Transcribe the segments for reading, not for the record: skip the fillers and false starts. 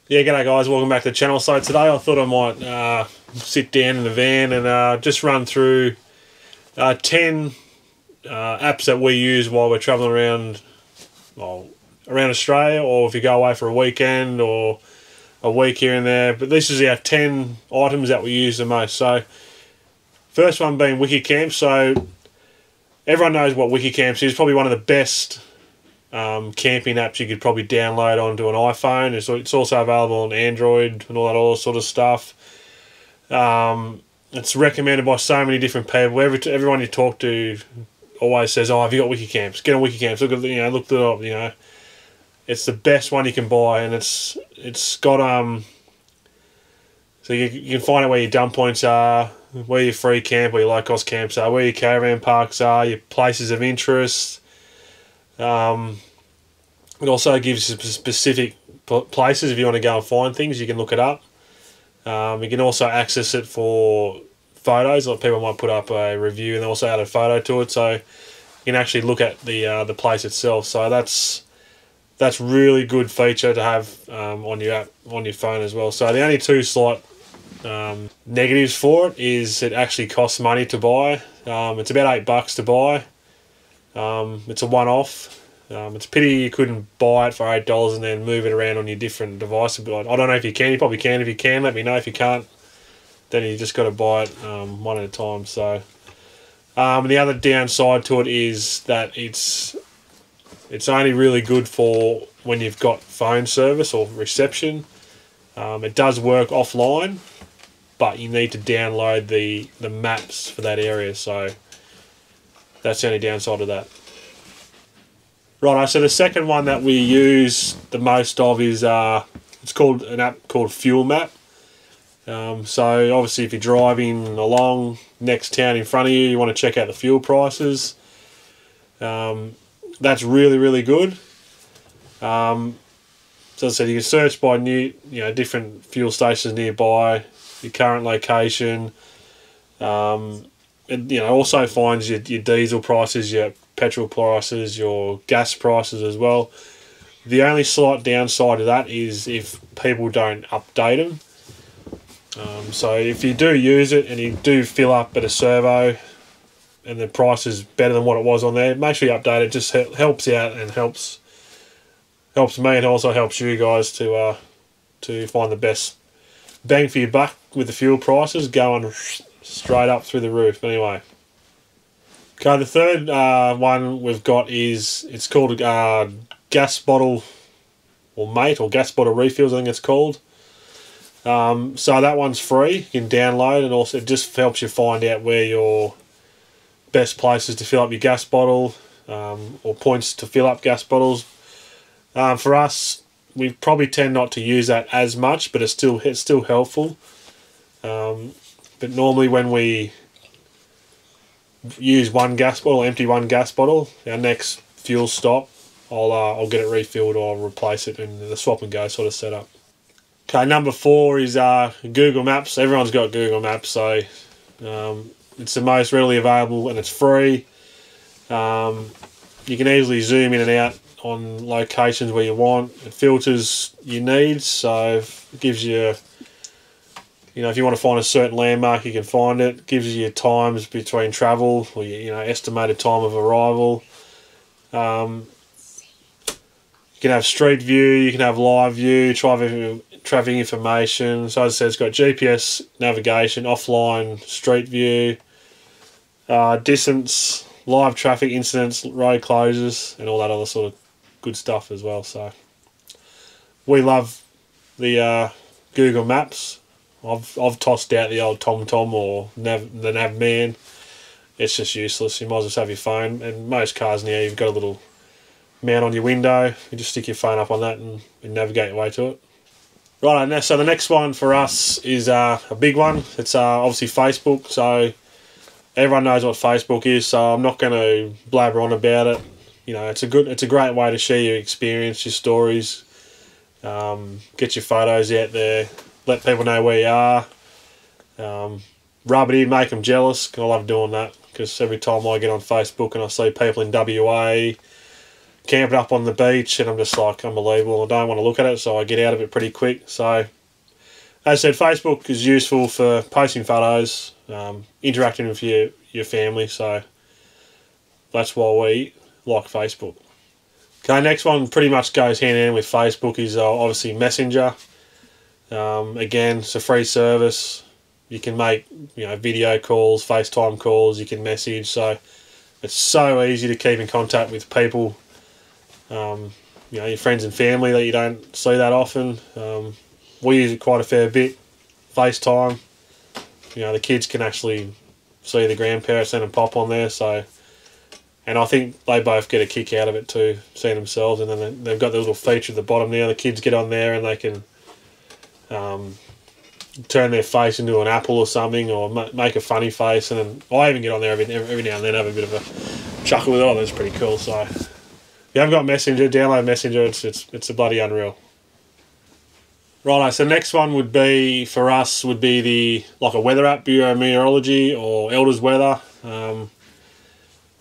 Yeah, g'day guys, welcome back to the channel. So today I thought I might sit down in the van and just run through 10 apps that we use while we're travelling around, well, around Australia, or if you go away for a weekend or a week here and there. But this is our 10 items that we use the most. So first one being Wikicamp. So everyone knows what Wikicamp is. Probably one of the best camping apps you could probably download onto an iPhone. It's also available on Android and all that sort of stuff. It's recommended by so many different people. Everyone you talk to always says, "Oh, have you got Wikicamps? Get on Wikicamps. Look at look it up. It's the best one you can buy, and it's got so you can find out where your dump points are, where your free camp, where your low cost camps are, where your caravan parks are, your places of interest. It also gives you specific places if you want to go and find things. You can look it up. You can also access it for photos. Like people might put up a review and also add a photo to it, so you can actually look at the place itself. So that's really good feature to have on your app, on your phone as well. So the only two slight negatives for it is it actually costs money to buy. It's about $8 to buy. It's a one-off. It's a pity you couldn't buy it for $8 and then move it around on your different devices. But I don't know if you can. You probably can. If you can, let me know. If you can't, then you just got to buy it one at a time. So, and the other downside to it is that it's only really good for when you've got phone service or reception. It does work offline, but you need to download the maps for that area. So that's the only downside of that. Right, so the second one that we use the most of is it's called an app called Fuel Map. So obviously if you're driving along next town in front of you, you want to check out the fuel prices. That's really good. So as I said, you can search by different fuel stations nearby, your current location. It also finds your diesel prices, your petrol prices, your gas prices as well. The only slight downside of that is if people don't update them. So if you do use it and you do fill up at a servo and the price is better than what it was on there, make sure you update it. Just helps out and helps me, and also helps you guys to find the best bang for your buck with the fuel prices going straight up through the roof. Anyway. Okay, the third one we've got it's called gas bottle or mate, or gas bottle refills, I think it's called. So that one's free. You can download, and also it just helps you find out where your best places to fill up your gas bottle, or points to fill up gas bottles. For us, we probably tend not to use that as much, but it's still helpful. But normally when we use one gas bottle, empty one gas bottle, our next fuel stop, I'll get it refilled, or I'll replace it in the swap and go sort of setup. Okay, number 4 is Google Maps. Everyone's got Google Maps, so it's the most readily available and it's free. You can easily zoom in and out on locations where you want. It filters your needs, so it gives you, if you want to find a certain landmark, you can find it. It gives you your times between travel, or your estimated time of arrival. You can have street view, you can have live view, traffic information. So as I said, it's got GPS navigation, offline street view, distance, live traffic incidents, road closures, and all that other sort of good stuff as well. So we love the Google Maps. I've tossed out the old TomTom or the Navman. It's just useless. You might as well have your phone. And most cars now, you've got a little mount on your window. You just stick your phone up on that and navigate your way to it. Right, so the next one for us is a big one. It's obviously Facebook. So everyone knows what Facebook is. So I'm not going to blabber on about it. It's a great way to share your experience, your stories, get your photos out there. Let people know where you are. Rub it in, make them jealous. I love doing that, because every time I get on Facebook and I see people in WA, camping up on the beach, and I'm just like, unbelievable. I don't want to look at it, so I get out of it pretty quick. So, as I said, Facebook is useful for posting photos, interacting with your family. So that's why we like Facebook. Okay, next one pretty much goes hand in hand with Facebook is obviously Messenger. Again, it's a free service. You can make video calls, FaceTime calls. You can message. So it's so easy to keep in contact with people. Your friends and family that you don't see that often. We use it quite a fair bit. FaceTime. The kids can actually see the grandparents and pop on there. So. And I think they both get a kick out of it too, seeing themselves. And then they've got the little feature at the bottom now. The kids get on there and they can turn their face into an apple or something, or make a funny face. And then I even get on there every now and then, have a bit of a chuckle with it. Oh, that's pretty cool. So if you haven't got Messenger, download Messenger. It's a bloody unreal. Righto, so next one would be, for us, would be like a weather app, Bureau Meteorology or Elders Weather.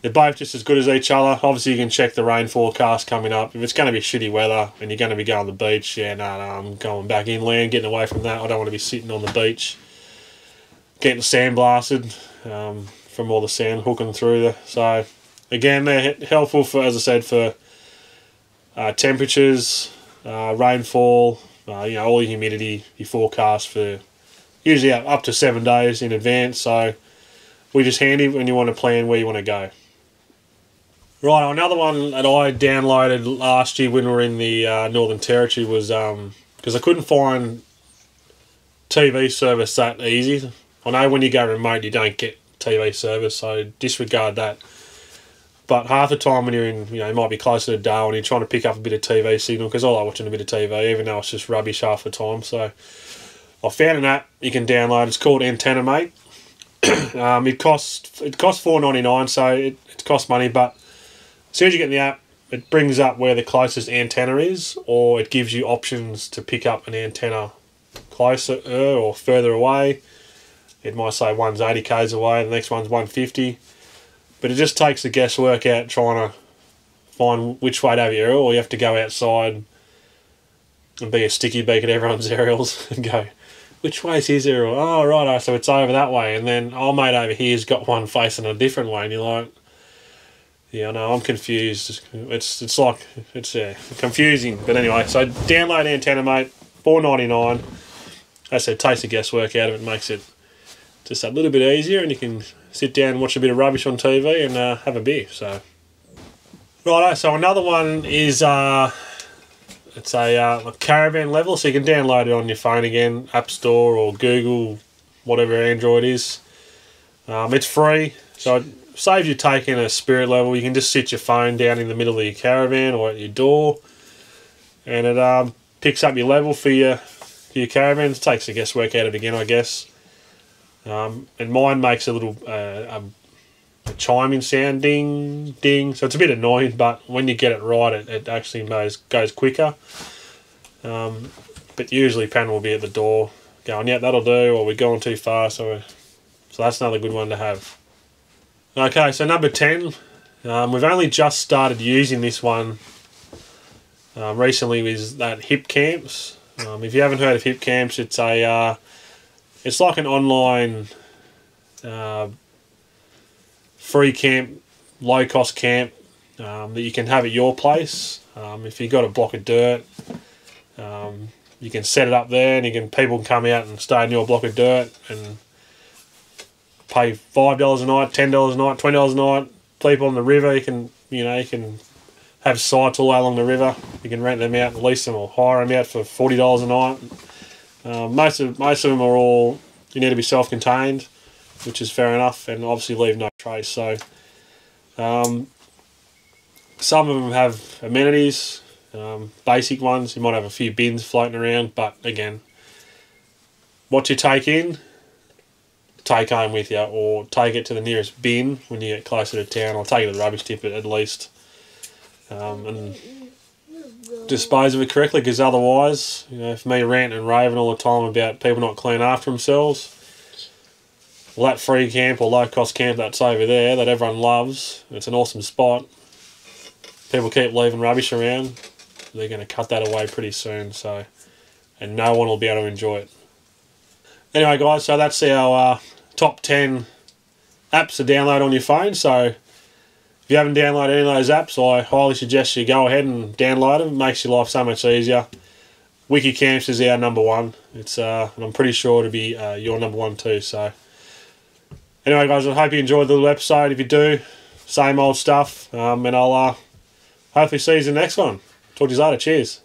They're both just as good as each other. Obviously, you can check the rain forecast coming up. If it's going to be shitty weather and you're going to be going to the beach, I'm going back inland, getting away from that. I don't want to be sitting on the beach, getting sandblasted from all the sand hooking through there. So, again, they're helpful for, as I said, for temperatures, rainfall, all your humidity, your forecast for usually up to 7 days in advance. So, we're just handy when you want to plan where you want to go. Right, another one that I downloaded last year when we were in the Northern Territory was because I couldn't find TV service that easy. I know when you go remote you don't get TV service, so disregard that. But half the time when you're in, you might be closer to Darwin, you're trying to pick up a bit of TV signal, because I like watching a bit of TV, even though it's just rubbish half the time. So I found an app you can download. It's called Antenna Mate. It costs $4.99, so it costs money, but as soon as you get in the app, it brings up where the closest antenna is, or it gives you options to pick up an antenna closer or further away. It might say one's 80 k's away, the next one's 150. But it just takes the guesswork out trying to find which way to have your aerial, or you have to go outside and be a sticky beak at everyone's aerials and go, which way's his aerial? Oh, right, so it's over that way. And then, mate over here's got one facing a different way, and you're like, yeah, no, I'm confused. It's confusing. But anyway, so download Antenna Mate, $4.99. As I said, takes the guesswork out of it, makes it just a little bit easier, and you can sit down and watch a bit of rubbish on TV and have a beer. So, righto. So another one is it's a caravan level, so you can download it on your phone again, App Store or Google, whatever Android is. It's free, so it saves you taking a spirit level. You can just sit your phone down in the middle of your caravan or at your door, and it picks up your level for your caravan. It takes the guesswork out of it again, I guess. And mine makes a little a chiming sound, ding, ding. So it's a bit annoying, but when you get it right, it actually goes quicker. But usually Pan will be at the door going, yeah, that'll do, or we're going too far. So that's another good one to have. Okay, so number 10. We've only just started using this one recently, with that Hip Camps. If you haven't heard of Hip Camps, it's like an online free camp, low cost camp that you can have at your place. If you've got a block of dirt, you can set it up there, and people can come out and stay in your block of dirt and pay $5 a night, $10 a night, $20 a night. People on the river, you can have sites all along the river. You can rent them out and lease them or hire them out for $40 a night. Most of them are all, you need to be self-contained, which is fair enough, and obviously leave no trace. So some of them have amenities, basic ones. You might have a few bins floating around, but again, what you take in, take home with you, or take it to the nearest bin when you get closer to town, or take it to the rubbish tip at least, and dispose of it correctly, because otherwise, for me ranting and raving all the time about people not cleaning after themselves, well, that free camp or low cost camp that's over there that everyone loves, it's an awesome spot, people keep leaving rubbish around, they're going to cut that away pretty soon. So, and no one will be able to enjoy it. Anyway, guys, so that's our top 10 apps to download on your phone. So if you haven't downloaded any of those apps, I highly suggest you go ahead and download them. It makes your life so much easier. Wikicamps is our number one. It's and I'm pretty sure to be your number one too. So anyway, guys, I hope you enjoyed the little episode. If you do, same old stuff. And I'll hopefully see you in the next one. Talk to you later. Cheers.